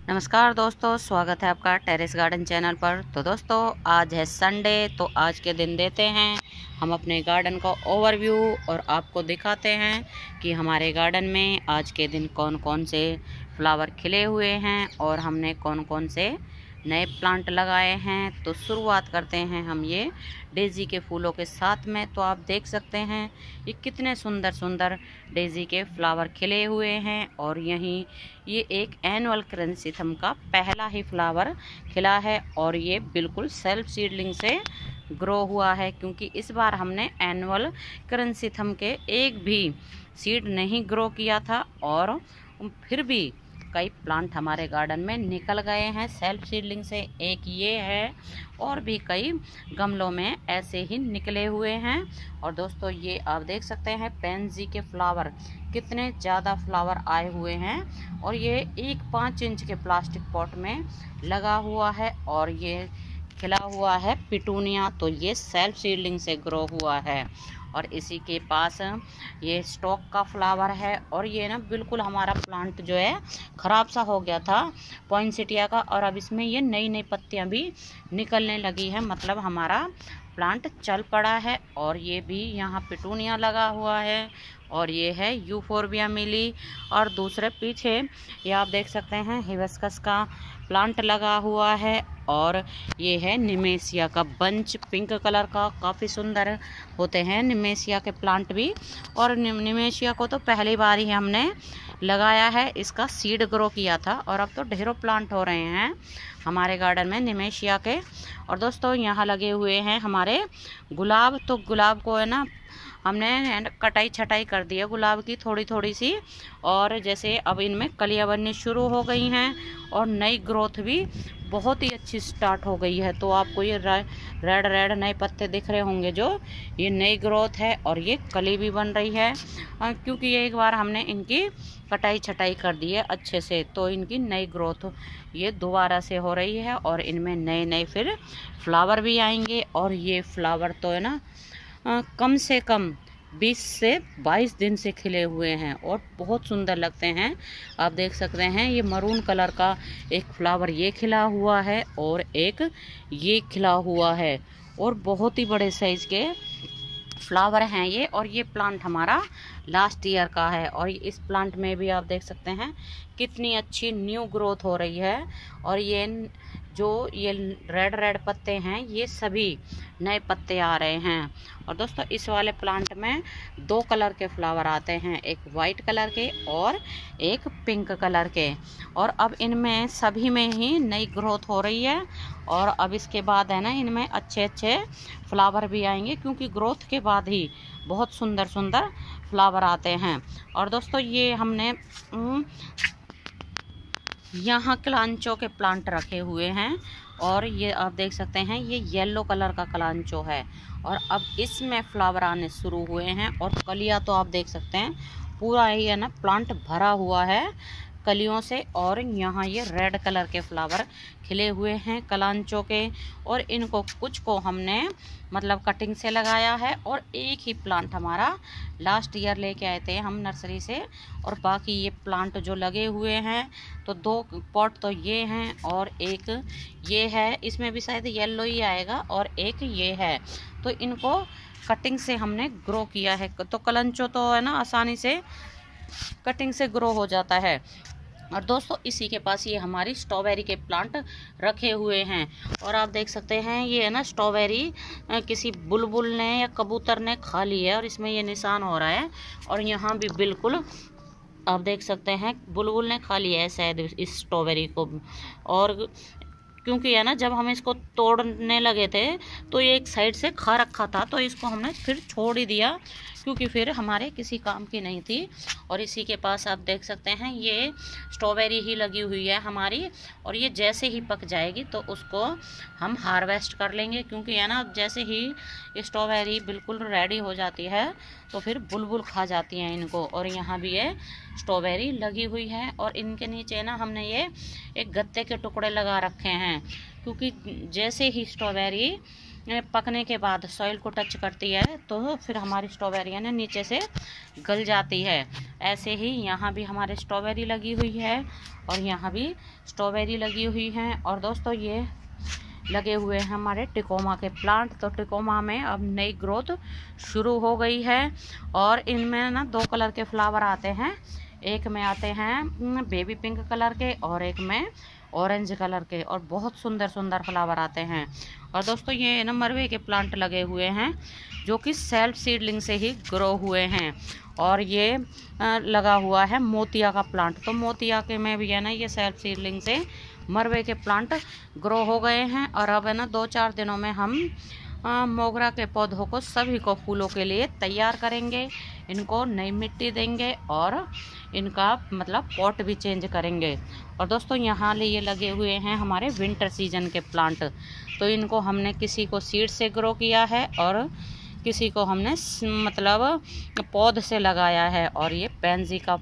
नमस्कार दोस्तों, स्वागत है आपका टेरेस गार्डन चैनल पर। तो दोस्तों आज है संडे, तो आज के दिन देते हैं हम अपने गार्डन का ओवरव्यू और आपको दिखाते हैं कि हमारे गार्डन में आज के दिन कौन कौन से फ्लावर खिले हुए हैं और हमने कौन कौन से नए प्लांट लगाए हैं। तो शुरुआत करते हैं हम ये डेज़ी के फूलों के साथ में। तो आप देख सकते हैं ये कितने सुंदर सुंदर डेज़ी के फ्लावर खिले हुए हैं और यहीं ये एक एनुअल क्रेन्सीथम का पहला ही फ्लावर खिला है और ये बिल्कुल सेल्फ सीडलिंग से ग्रो हुआ है, क्योंकि इस बार हमने एनुअल क्रेन्सीथम के एक भी सीड नहीं ग्रो किया था और फिर भी कई प्लांट हमारे गार्डन में निकल गए हैं सेल्फ सीडलिंग से। एक ये है और भी कई गमलों में ऐसे ही निकले हुए हैं। और दोस्तों ये आप देख सकते हैं पेंजी के फ्लावर कितने ज़्यादा फ्लावर आए हुए हैं और ये 5 इंच के प्लास्टिक पॉट में लगा हुआ है और ये खिला हुआ है पिटूनिया। तो ये सेल्फ सीडलिंग से ग्रो हुआ है और इसी के पास ये स्टॉक का फ्लावर है और ये ना बिल्कुल हमारा प्लांट जो है ख़राब सा हो गया था पॉइंसेटिया का, और अब इसमें ये नई नई पत्तियां भी निकलने लगी है, मतलब हमारा प्लांट चल पड़ा है। और ये भी यहाँ पिटूनिया लगा हुआ है और ये है यूफोर्बिया मिली। और दूसरे पीछे ये आप देख सकते हैं हिबिस्कस का प्लांट लगा हुआ है और ये है निमेसिया का बंच पिंक कलर का। काफ़ी सुंदर होते हैं निमेसिया के प्लांट भी। और निमेसिया को तो पहली बार ही हमने लगाया है, इसका सीड ग्रो किया था और अब तो ढेरों प्लांट हो रहे हैं हमारे गार्डन में निमेसिया के। और दोस्तों यहाँ लगे हुए हैं हमारे गुलाब। तो गुलाब को है ना हमने कटाई छटाई कर दी है गुलाब की थोड़ी थोड़ी सी, और जैसे अब इनमें कलियां बननी शुरू हो गई हैं और नई ग्रोथ भी बहुत ही अच्छी स्टार्ट हो गई है। तो आपको ये रेड रेड नए पत्ते दिख रहे होंगे, जो ये नई ग्रोथ है और ये कली भी बन रही है क्योंकि ये एक बार हमने इनकी कटाई छटाई कर दी है अच्छे से। तो इनकी नई ग्रोथ ये दोबारा से हो रही है और इनमें नए नए फिर फ्लावर भी आएंगे। और ये फ्लावर तो है ना कम से कम 20 से 22 दिन से खिले हुए हैं और बहुत सुंदर लगते हैं। आप देख सकते हैं ये मरून कलर का एक फ्लावर ये खिला हुआ है और एक ये खिला हुआ है और बहुत ही बड़े साइज के फ्लावर हैं ये। और ये प्लांट हमारा लास्ट ईयर का है और इस प्लांट में भी आप देख सकते हैं कितनी अच्छी न्यू ग्रोथ हो रही है। और ये जो ये रेड रेड पत्ते हैं ये सभी नए पत्ते आ रहे हैं। और दोस्तों इस वाले प्लांट में 2 कलर के फ्लावर आते हैं, एक वाइट कलर के और एक पिंक कलर के। और अब इनमें सभी में ही नई ग्रोथ हो रही है और अब इसके बाद है ना इनमें अच्छे अच्छे फ्लावर भी आएंगे, क्योंकि ग्रोथ के बाद ही बहुत सुंदर सुंदर फ्लावर आते हैं। और दोस्तों ये हमने यहाँ कलांचो के प्लांट रखे हुए हैं और ये आप देख सकते हैं ये येलो कलर का कलांचो है और अब इसमें फ्लावर आने शुरू हुए हैं और कलियां तो आप देख सकते हैं पूरा ही है ना प्लांट भरा हुआ है कलियों से। और यहाँ ये रेड कलर के फ्लावर खिले हुए हैं कलांचो के और इनको कुछ को हमने मतलब कटिंग से लगाया है और एक ही प्लांट हमारा लास्ट ईयर लेके आए थे हम नर्सरी से। और बाकी ये प्लांट जो लगे हुए हैं तो 2 पॉट तो ये हैं और एक ये है, इसमें भी शायद येलो ही आएगा और एक ये है। तो इनको कटिंग से हमने ग्रो किया है। तो कलांचो तो है ना आसानी से कटिंग से ग्रो हो जाता है। और दोस्तों इसी के पास ये हमारी स्ट्रॉबेरी के प्लांट रखे हुए हैं और आप देख सकते हैं ये है ना स्ट्रॉबेरी किसी बुलबुल ने या कबूतर ने खा ली है और इसमें ये निशान हो रहा है। और यहाँ भी बिल्कुल आप देख सकते हैं बुलबुल ने खा लिया है शायद इस स्ट्रॉबेरी को। और क्योंकि है ना जब हम इसको तोड़ने लगे थे तो ये एक साइड से खा रखा था, तो इसको हमने फिर छोड़ ही दिया क्योंकि फिर हमारे किसी काम की नहीं थी। और इसी के पास आप देख सकते हैं ये स्ट्रॉबेरी ही लगी हुई है हमारी और ये जैसे ही पक जाएगी तो उसको हम हार्वेस्ट कर लेंगे, क्योंकि है ना जैसे ही स्ट्रॉबेरी बिल्कुल रेडी हो जाती है तो फिर बुलबुल खा जाती हैं इनको। और यहाँ भी ये स्ट्रॉबेरी लगी हुई है और इनके नीचे ना हमने ये एक गत्ते के टुकड़े लगा रखे हैं, क्योंकि जैसे ही स्ट्रॉबेरी पकने के बाद सॉइल को टच करती है तो फिर हमारी स्ट्रॉबेरी है ना नीचे से गल जाती है। ऐसे ही यहाँ भी हमारे स्ट्रॉबेरी लगी हुई है और यहाँ भी स्ट्रॉबेरी लगी हुई है। और दोस्तों ये लगे हुए हैं हमारे टिकोमा के प्लांट। तो टिकोमा में अब नई ग्रोथ शुरू हो गई है और इनमें ना 2 कलर के फ्लावर आते हैं। एक में आते हैं बेबी पिंक कलर के और एक में ऑरेंज कलर के, और बहुत सुंदर सुंदर फ्लावर आते हैं। और दोस्तों ये ना मरवे के प्लांट लगे हुए हैं जो कि सेल्फ सीडलिंग से ही ग्रो हुए हैं। और ये लगा हुआ है मोतिया का प्लांट। तो मोतिया के में भी है ना ये सेल्फ सीडलिंग से मरवे के प्लांट ग्रो हो गए हैं। और अब है ना 2-4 दिनों में हम मोगरा के पौधों को सभी को फूलों के लिए तैयार करेंगे। इनको नई मिट्टी देंगे और इनका मतलब पॉट भी चेंज करेंगे। और दोस्तों यहाँ ये लगे हुए हैं हमारे विंटर सीजन के प्लांट। तो इनको हमने किसी को सीड से ग्रो किया है और किसी को हमने मतलब पौध से लगाया है। और ये पेंजी का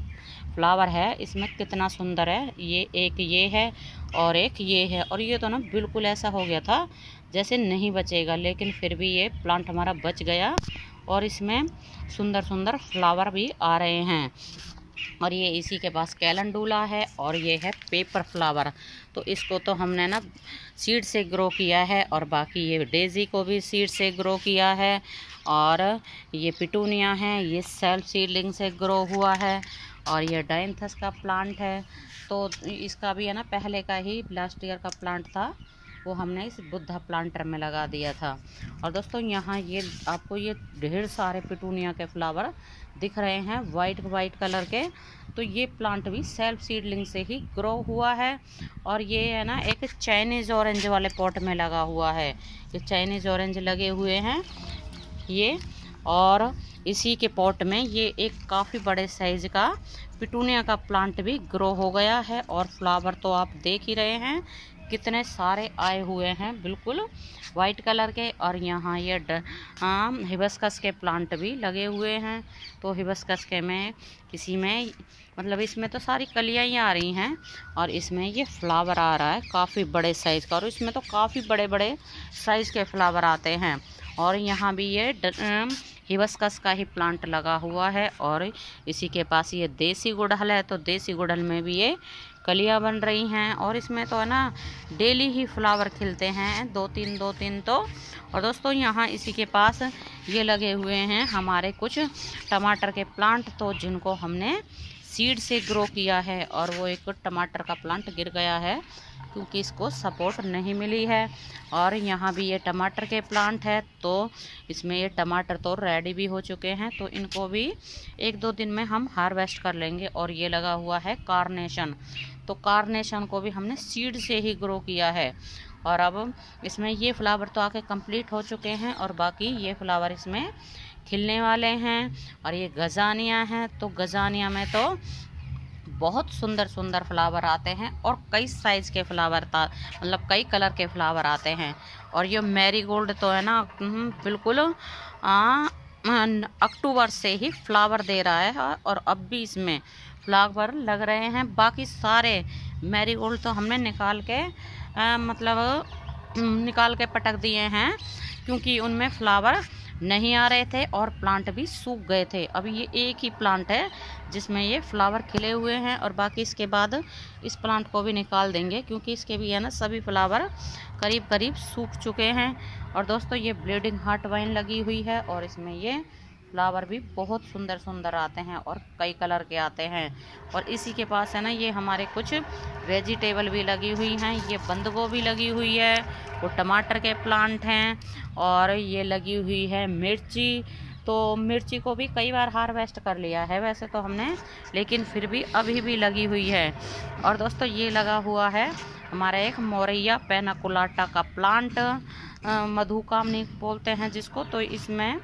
फ्लावर है, इसमें कितना सुंदर है। एक ये है और एक ये है। और ये तो ना बिल्कुल ऐसा हो गया था जैसे नहीं बचेगा, लेकिन फिर भी ये प्लांट हमारा बच गया और इसमें सुंदर सुंदर फ्लावर भी आ रहे हैं। और ये इसी के पास कैलेंडुला है और ये है पेपर फ्लावर। तो इसको तो हमने ना सीड से ग्रो किया है और बाकी ये डेजी को भी सीड से ग्रो किया है। और ये पिटूनिया है, ये सेल्फ सीडलिंग से ग्रो हुआ है। और ये डायंथस का प्लांट है। तो इसका भी है ना पहले का ही लास्ट ईयर का प्लांट था, वो हमने इस बुद्धा प्लांटर में लगा दिया था। और दोस्तों यहाँ ये आपको ये ढेर सारे पिटूनिया के फ्लावर दिख रहे हैं वाइट कलर के। तो ये प्लांट भी सेल्फ सीडलिंग से ही ग्रो हुआ है। और ये है ना एक चाइनीज़ ऑरेंज वाले पॉट में लगा हुआ है। ये चाइनीज़ ऑरेंज लगे हुए हैं ये। और इसी के पॉट में ये एक काफ़ी बड़े साइज़ का पिटूनिया का प्लांट भी ग्रो हो गया है। और फ्लावर तो आप देख ही रहे हैं कितने सारे आए हुए हैं, बिल्कुल वाइट कलर के। और यहाँ ये हिबिस्कस के प्लांट भी लगे हुए हैं। तो हिबिस्कस के में किसी में मतलब इसमें तो सारी कलियाँ ही आ रही हैं और इसमें ये फ्लावर आ रहा है काफ़ी बड़े साइज़ का। और इसमें तो काफ़ी बड़े बड़े साइज़ के फ्लावर आते हैं। और यहाँ भी ये हिबिस्कस का ही प्लांट लगा हुआ है। और इसी के पास ये देसी गुड़हल है। तो देसी गुड़हल में भी ये कलियाँ बन रही हैं और इसमें तो है ना डेली ही फ्लावर खिलते हैं, 2-3 तो। और दोस्तों यहाँ इसी के पास ये लगे हुए हैं हमारे कुछ टमाटर के प्लांट, तो जिनको हमने सीड से ग्रो किया है। और वो एक टमाटर का प्लांट गिर गया है क्योंकि इसको सपोर्ट नहीं मिली है। और यहाँ भी ये टमाटर के प्लांट है। तो इसमें ये टमाटर तो रेडी भी हो चुके हैं, तो इनको भी 1-2 दिन में हम हार्वेस्ट कर लेंगे। और ये लगा हुआ है कार्नेशन। तो कार्नेशन को भी हमने सीड से ही ग्रो किया है। और अब इसमें ये फ्लावर तो आके कंप्लीट हो चुके हैं और बाकी ये फ्लावर इसमें खिलने वाले हैं। और ये गजानिया हैं। तो गजानिया में तो बहुत सुंदर सुंदर फ्लावर आते हैं और कई साइज़ के फ्लावर मतलब कई कलर के फ्लावर आते हैं। और ये मैरीगोल्ड तो है ना बिल्कुल अक्टूबर से ही फ्लावर दे रहा है और अब भी इसमें फ्लावर लग रहे हैं। बाकी सारे मैरीगोल्ड तो हमने निकाल के पटक दिए हैं क्योंकि उनमें फ्लावर नहीं आ रहे थे और प्लांट भी सूख गए थे। अभी ये एक ही प्लांट है जिसमें ये फ्लावर खिले हुए हैं और बाकी इसके बाद इस प्लांट को भी निकाल देंगे क्योंकि इसके भी है ना सभी फ्लावर करीब करीब सूख चुके हैं। और दोस्तों ये ब्लीडिंग हार्ट वाइन लगी हुई है और इसमें ये फ्लावर भी बहुत सुंदर सुंदर आते हैं और कई कलर के आते हैं। और इसी के पास है ना ये हमारे कुछ वेजिटेबल भी लगी हुई हैं। ये बंद गोभी लगी हुई है, वो टमाटर के प्लांट हैं और ये लगी हुई है मिर्ची। तो मिर्ची को भी कई बार हार्वेस्ट कर लिया है वैसे तो हमने, लेकिन फिर भी अभी भी लगी हुई है। और दोस्तों ये लगा हुआ है हमारा एक मोरैया पेनाकुलाटा का प्लांट, मधुकामनी बोलते हैं जिसको। तो इसमें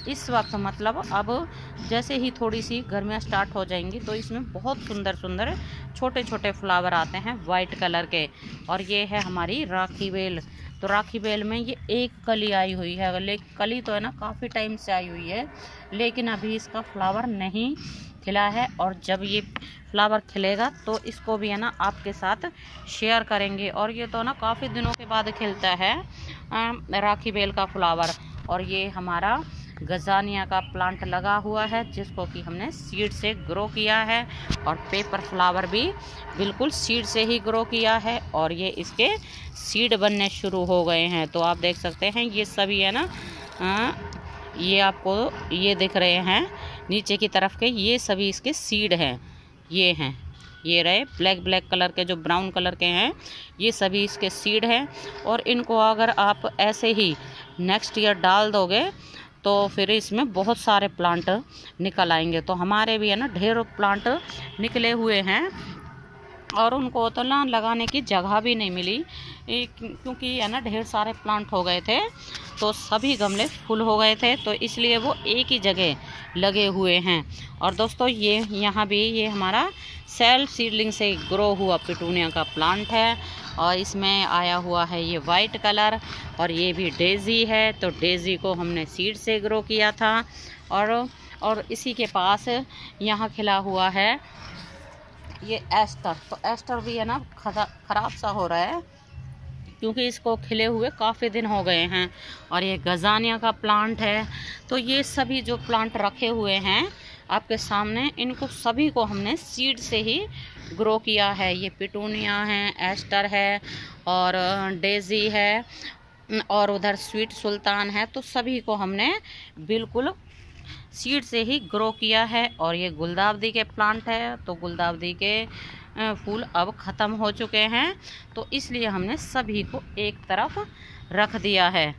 इस वक्त मतलब अब जैसे ही थोड़ी सी गर्मियाँ स्टार्ट हो जाएंगी तो इसमें बहुत सुंदर सुंदर छोटे छोटे फ्लावर आते हैं वाइट कलर के। और ये है हमारी राखी बेल। तो राखी बेल में ये एक कली आई हुई है, लेकिन कली तो है ना काफ़ी टाइम से आई हुई है लेकिन अभी इसका फ्लावर नहीं खिला है। और जब ये फ्लावर खिलेगा तो इसको भी है ना आपके साथ शेयर करेंगे। और ये तो ना काफ़ी दिनों के बाद खिलता है राखी बेल का फ्लावर, और ये हमारा गजानिया का प्लांट लगा हुआ है जिसको कि हमने सीड से ग्रो किया है, और पेपर फ्लावर भी बिल्कुल सीड से ही ग्रो किया है, और ये इसके सीड बनने शुरू हो गए हैं। तो आप देख सकते हैं ये सभी है ना, ये आपको ये दिख रहे हैं नीचे की तरफ के, ये सभी इसके सीड हैं। ये हैं, ये रहे ब्लैक कलर के, जो ब्राउन कलर के हैं, ये सभी इसके सीड हैं। और इनको अगर आप ऐसे ही नेक्स्ट ईयर डाल दोगे तो फिर इसमें बहुत सारे प्लांट निकल आएंगे। तो हमारे भी है ना ढेरों प्लांट निकले हुए हैं, और उनको तो ना लगाने की जगह भी नहीं मिली, क्योंकि है ना ढेर सारे प्लांट हो गए थे, तो सभी गमले फुल हो गए थे, तो इसलिए वो एक ही जगह लगे हुए हैं। और दोस्तों ये यहाँ भी ये हमारा सेल्फ सीडलिंग से ग्रो हुआ पिटूनिया का प्लांट है, और इसमें आया हुआ है ये वाइट कलर, और ये भी डेजी है। तो डेजी को हमने सीड से ग्रो किया था, और इसी के पास यहाँ खिला हुआ है ये एस्टर। तो एस्टर भी है ना ख़राब सा हो रहा है, क्योंकि इसको खिले हुए काफ़ी दिन हो गए हैं। और ये गजानिया का प्लांट है। तो ये सभी जो प्लांट रखे हुए हैं आपके सामने, इनको सभी को हमने सीड से ही ग्रो किया है। ये पिटूनिया है, एस्टर है, और डेजी है, और उधर स्वीट सुल्तान है। तो सभी को हमने बिल्कुल सीड से ही ग्रो किया है। और ये गुलदावदी के प्लांट है, तो गुलदावदी के फूल अब ख़त्म हो चुके हैं, तो इसलिए हमने सभी को एक तरफ रख दिया है।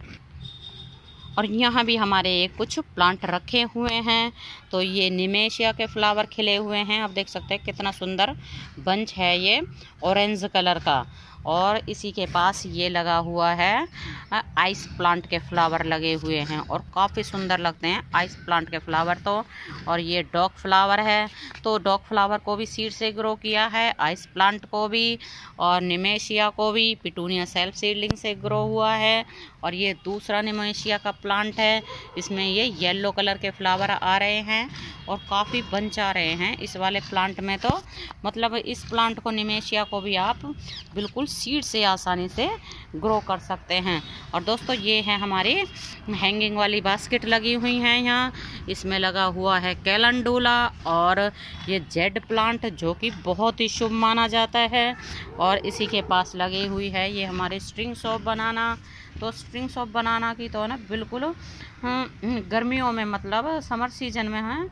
और यहाँ भी हमारे कुछ प्लांट रखे हुए हैं। तो ये निमेशिया के फ्लावर खिले हुए हैं, आप देख सकते हैं कितना सुंदर बंच है ये ऑरेंज कलर का। और इसी के पास ये लगा हुआ है आइस प्लांट के फ्लावर लगे हुए हैं, और काफ़ी सुंदर लगते हैं आइस प्लांट के फ्लावर तो। और ये डॉग फ्लावर है, तो डॉग फ्लावर को भी सीड से ग्रो किया है, आइस प्लांट को भी, और निमेशिया को भी पिटूनिया सेल्फ सीडलिंग से ग्रो हुआ है। और ये दूसरा निमेशिया का प्लांट है, इसमें ये येलो कलर के फ्लावर आ रहे हैं, और काफ़ी बंच आ रहे हैं इस वाले प्लांट में। तो मतलब इस प्लांट को, निमेशिया को भी आप बिल्कुल सीड से आसानी से ग्रो कर सकते हैं। और दोस्तों ये है हमारी हैंगिंग वाली बास्केट लगी हुई हैं यहाँ, इसमें लगा हुआ है कैलेंडुला, और ये जेड प्लांट जो कि बहुत ही शुभ माना जाता है। और इसी के पास लगी हुई है ये हमारे स्ट्रिंग्स ऑफ बनाना। तो स्ट्रिंग्स ऑफ बनाना की तो ना बिल्कुल गर्मियों में, मतलब समर सीजन में है,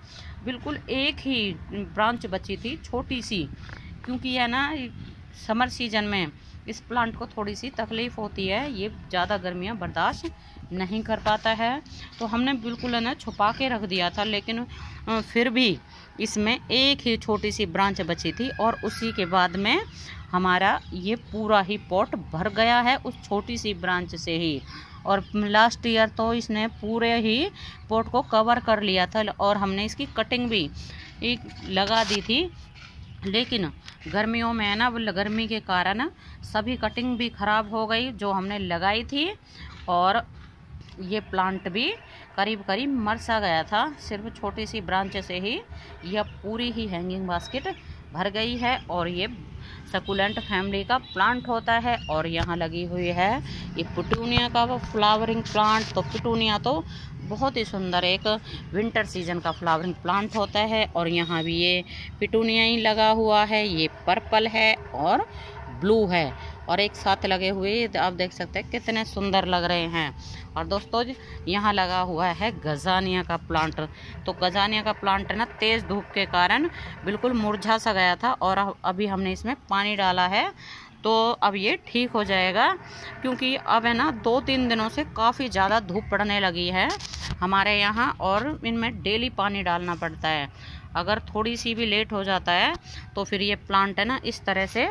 बिल्कुल एक ही ब्रांच बची थी छोटी सी, क्योंकि है ना समर सीजन में इस प्लांट को थोड़ी सी तकलीफ़ होती है, ये ज़्यादा गर्मियाँ बर्दाश्त नहीं कर पाता है। तो हमने बिल्कुल है ना छुपा के रख दिया था, लेकिन फिर भी इसमें एक ही छोटी सी ब्रांच बची थी, और उसी के बाद में हमारा ये पूरा ही पॉट भर गया है उस छोटी सी ब्रांच से ही। और लास्ट ईयर तो इसने पूरे ही पॉट को कवर कर लिया था, और हमने इसकी कटिंग भी लगा दी थी, लेकिन गर्मियों में है ना, गर्मी के कारण सभी कटिंग भी ख़राब हो गई जो हमने लगाई थी, और ये प्लांट भी करीब करीब मर सा गया था। सिर्फ छोटी सी ब्रांच से ही यह पूरी ही हैंगिंग बास्केट भर गई है। और ये सकुलेंट फैमिली का प्लांट होता है, और यहाँ लगी हुई है ये पिटूनिया का वो फ्लावरिंग प्लांट। तो पिटूनिया तो बहुत ही सुंदर एक विंटर सीजन का फ्लावरिंग प्लांट होता है। और यहाँ भी ये पिटूनिया ही लगा हुआ है, ये पर्पल है और ब्लू है, और एक साथ लगे हुए आप देख सकते हैं कितने सुंदर लग रहे हैं। और दोस्तों यहाँ लगा हुआ है गजानिया का प्लांट। तो गजानिया का प्लांट ना तेज़ धूप के कारण बिल्कुल मुरझा सा गया था, और अभी हमने इसमें पानी डाला है, तो अब ये ठीक हो जाएगा, क्योंकि अब है ना 2-3 दिनों से काफ़ी ज़्यादा धूप पड़ने लगी है हमारे यहाँ, और इनमें डेली पानी डालना पड़ता है। अगर थोड़ी सी भी लेट हो जाता है तो फिर ये प्लांट है ना इस तरह से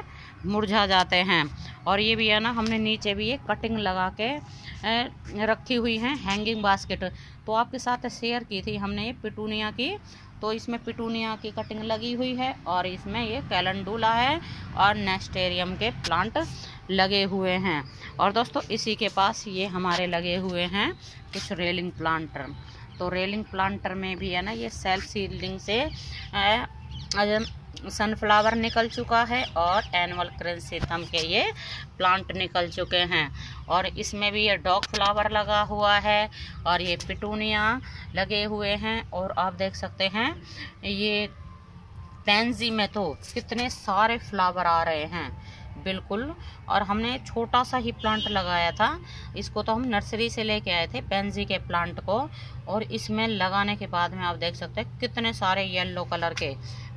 मुरझा जाते हैं। और ये भी है ना, हमने नीचे भी ये कटिंग लगा के रखी हुई है हैंगिंग बास्केट, तो आपके साथ शेयर की थी हमने ये पिटूनिया की। तो इसमें पिटूनिया की कटिंग लगी हुई है, और इसमें ये कैलेंडुला है, और नेस्टेरियम के प्लांट लगे हुए हैं। और दोस्तों इसी के पास ये हमारे लगे हुए हैं कुछ रेलिंग प्लांटर। तो रेलिंग प्लांटर में भी है ना ये सेल्फ सीडलिंग से सनफ्लावर निकल चुका है और एनुअल क्रिसैंथेमम के ये प्लांट निकल चुके हैं। और इसमें भी ये डॉग फ्लावर लगा हुआ है और ये पिटूनिया लगे हुए हैं। और आप देख सकते हैं ये पेंजी में तो कितने सारे फ्लावर आ रहे हैं बिल्कुल। और हमने छोटा सा ही प्लांट लगाया था, इसको तो हम नर्सरी से लेके आए थे पेंजी के प्लांट को। और इसमें लगाने के बाद में आप देख सकते हैं कितने सारे येलो कलर के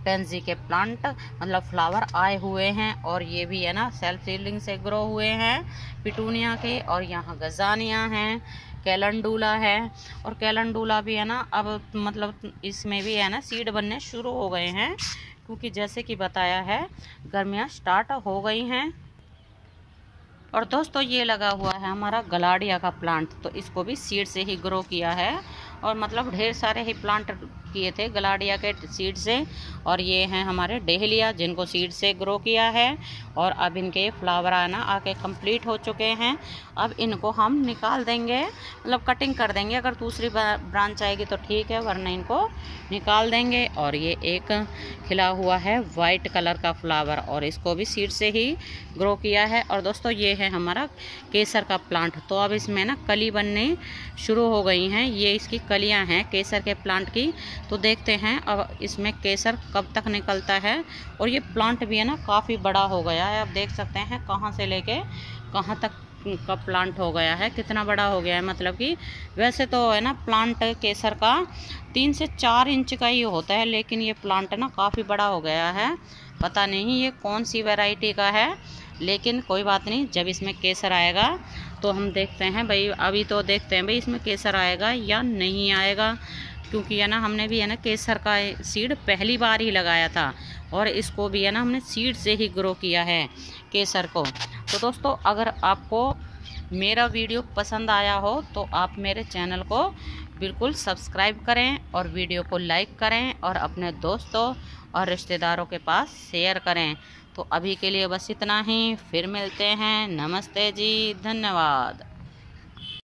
पेंजी के प्लांट मतलब फ्लावर आए हुए हैं। और ये भी है ना सेल्फ सीडलिंग से ग्रो हुए हैं पिटूनिया के। और यहाँ गजानिया हैं, कैलेंडुला है। और कैलेंडुला भी है ना अब मतलब इसमें भी है ना सीड बनने शुरू हो गए हैं, क्योंकि जैसे कि बताया है गर्मियाँ स्टार्ट हो गई हैं। और दोस्तों ये लगा हुआ है हमारा गलाडिया का प्लांट, तो इसको भी सीड से ही ग्रो किया है। और मतलब ढेर सारे ही प्लांट किए थे गलाडिया के सीड से। और ये हैं हमारे डेहलिया जिनको सीड से ग्रो किया है। और अब इनके फ्लावर आना आके कंप्लीट हो चुके हैं। अब इनको हम निकाल देंगे, मतलब कटिंग कर देंगे। अगर दूसरी ब्रांच आएगी तो ठीक है, वरना इनको निकाल देंगे। और ये एक खिला हुआ है वाइट कलर का फ्लावर और इसको भी सीड से ही ग्रो किया है। और दोस्तों ये है हमारा केसर का प्लांट, तो अब इसमें ना कली बनने शुरू हो गई हैं। ये इसकी कलियां हैं केसर के प्लांट की। तो देखते हैं अब इसमें केसर कब तक निकलता है। और ये प्लांट भी है ना काफ़ी बड़ा हो गया है, आप देख सकते हैं कहाँ से लेके कहाँ तक का प्लांट हो गया है, कितना बड़ा हो गया है। मतलब कि वैसे तो है ना प्लांट केसर का 3 से 4 इंच का ही होता है, लेकिन ये प्लांट ना काफ़ी बड़ा हो गया है। पता नहीं ये कौन सी वैरायटी का है, लेकिन कोई बात नहीं, जब इसमें केसर आएगा तो हम देखते हैं भाई। अभी तो देखते हैं भाई इसमें केसर आएगा या नहीं आएगा, क्योंकि है ना हमने भी है ना केसर का सीड पहली बार ही लगाया था। और इसको भी है ना हमने सीड से ही ग्रो किया है केसर को। तो दोस्तों अगर आपको मेरा वीडियो पसंद आया हो तो आप मेरे चैनल को बिल्कुल सब्सक्राइब करें और वीडियो को लाइक करें और अपने दोस्तों और रिश्तेदारों के पास शेयर करें। तो अभी के लिए बस इतना ही, फिर मिलते हैं। नमस्ते जी, धन्यवाद।